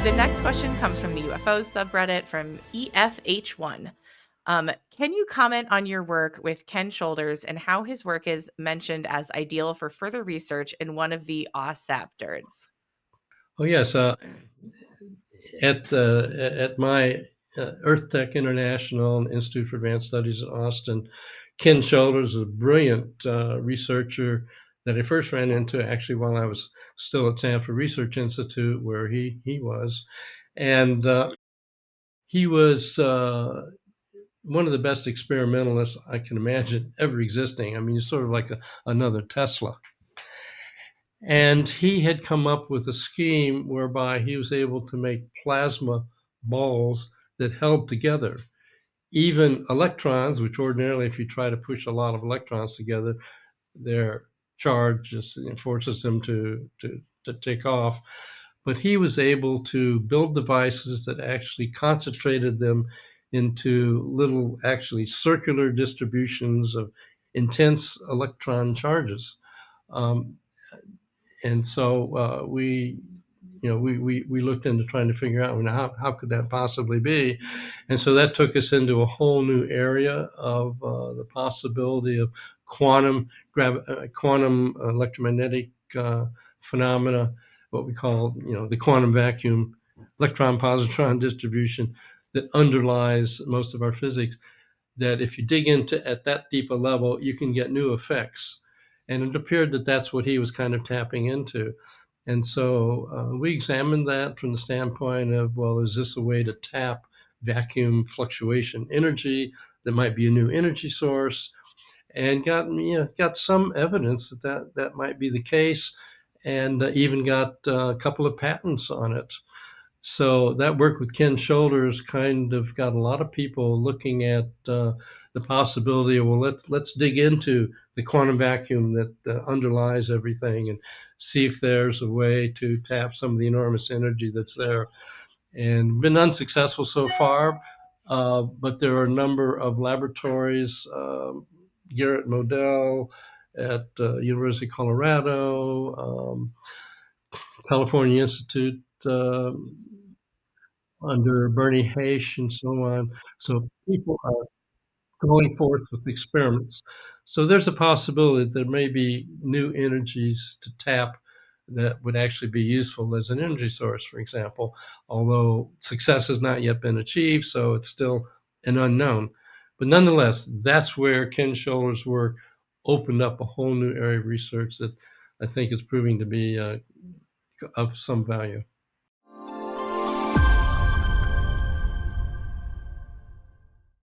The next question comes from the UFOs subreddit from EFH1. Can you comment on your work with Ken Shoulders and how his work is mentioned as ideal for further research in one of the OSAP Oh yes, at my Earth Tech International and Institute for Advanced Studies in Austin, Ken Shoulders is a brilliant researcher that I first ran into actually while I was still at Sanford Research Institute, where he was, and he was one of the best experimentalists I can imagine ever existing. I mean, he's sort of like another Tesla. And he had come up with a scheme whereby he was able to make plasma balls that held together even electrons, which ordinarily, if you try to push a lot of electrons together, their charge just forces them to take off. But he was able to build devices that actually concentrated them into little, actually circular distributions of intense electron charges. Um, and so we looked into trying to figure out how could that possibly be, and so that took us into a whole new area of the possibility of quantum electromagnetic phenomena, what we call the quantum vacuum electron positron distribution that underlies most of our physics, that if you dig into at that deep a level, you can get new effects. And it appeared that that's what he was kind of tapping into. And so we examined that from the standpoint of, well, is this a way to tap vacuum fluctuation energy that might be a new energy source? And got some evidence that might be the case, and even got a couple of patents on it. So that work with Ken Shoulders kind of got a lot of people looking at the possibility of, well, let's dig into the quantum vacuum that underlies everything and see if there's a way to tap some of the enormous energy that's there. And been unsuccessful so far, but there are a number of laboratories, Garrett Modell at University of Colorado, California Institute under Bernie Haish and so on. So people are going forth with experiments. So there's a possibility that there may be new energies to tap that would actually be useful as an energy source, for example, although success has not yet been achieved, so it's still an unknown. But nonetheless, that's where Ken Shoulders' work opened up a whole new area of research that I think is proving to be of some value.